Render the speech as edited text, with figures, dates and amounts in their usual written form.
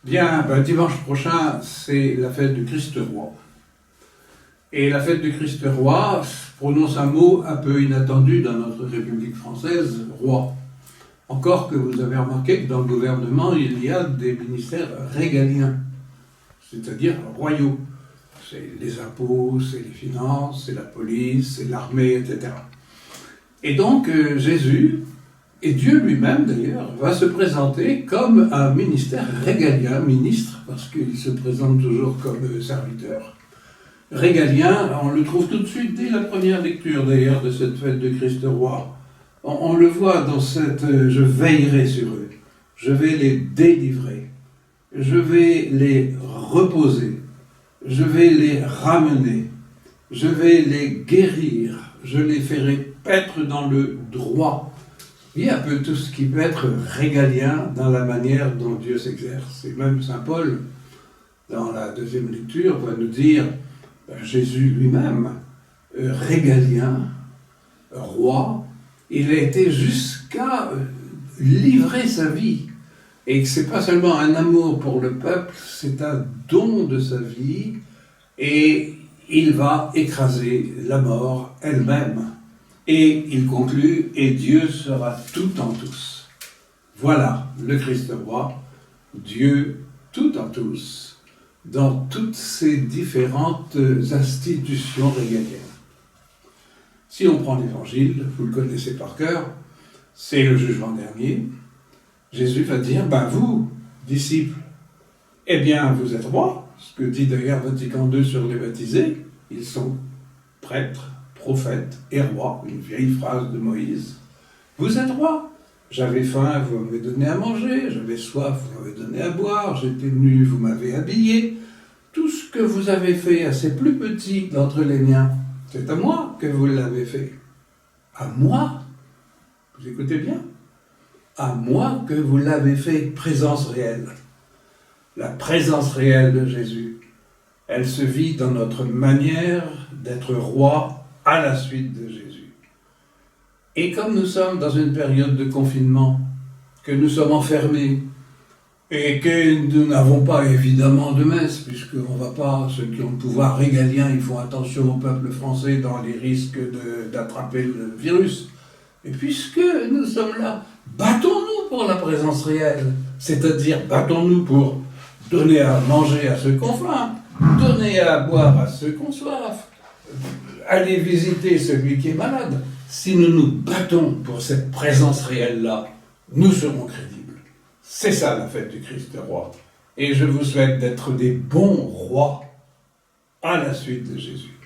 Bien, dimanche prochain, c'est la fête du Christ roi. Et la fête du Christ roi prononce un mot un peu inattendu dans notre République française, roi. Encore que vous avez remarqué que dans le gouvernement, il y a des ministères régaliens, c'est-à-dire royaux. C'est les impôts, c'est les finances, c'est la police, c'est l'armée, etc. Et donc Jésus, et Dieu lui-même d'ailleurs, va se présenter comme un ministère régalien, ministre, parce qu'il se présente toujours comme serviteur. Régalien, on le trouve tout de suite dès la première lecture d'ailleurs de cette fête de Christ roi. On le voit dans cette « je veillerai sur eux », je vais les délivrer, je vais les reposer, je vais les ramener, je vais les guérir, je les ferai paître dans le droit. Il y a un peu tout ce qui peut être régalien dans la manière dont Dieu s'exerce. Et même Saint Paul, dans la deuxième lecture, va nous dire Jésus lui-même, régalien, roi, il a été jusqu'à livrer sa vie. Et que ce n'est pas seulement un amour pour le peuple, c'est un don de sa vie, et il va écraser la mort elle-même. Et il conclut, et Dieu sera tout en tous. Voilà le Christ roi, Dieu tout en tous, dans toutes ces différentes institutions régaliennes. Si on prend l'évangile, vous le connaissez par cœur, c'est le jugement dernier. Jésus va dire, vous, disciples, eh bien vous êtes rois, ce que dit d'ailleurs Vatican II sur les baptisés, ils sont prêtres, prophète et roi, une vieille phrase de Moïse. Vous êtes roi. J'avais faim, vous m'avez donné à manger. J'avais soif, vous m'avez donné à boire. J'étais nu, vous m'avez habillé. Tout ce que vous avez fait à ces plus petits d'entre les miens, c'est à moi que vous l'avez fait. À moi? Vous écoutez bien? À moi que vous l'avez fait. Présence réelle. La présence réelle de Jésus, elle se vit dans notre manière d'être roi à la suite de Jésus. Et comme nous sommes dans une période de confinement, que nous sommes enfermés, et que nous n'avons pas évidemment de messe, puisqu'on ne va pas, ceux qui ont le pouvoir régalien, ils font attention au peuple français dans les risques d'attraper le virus. Et puisque nous sommes là, battons-nous pour la présence réelle, c'est-à-dire battons-nous pour donner à manger à ceux qui ont faim, donner à boire à ceux qui ont soif, aller visiter celui qui est malade. Si nous nous battons pour cette présence réelle-là, nous serons crédibles. C'est ça la fête du Christ roi. Et je vous souhaite d'être des bons rois à la suite de Jésus.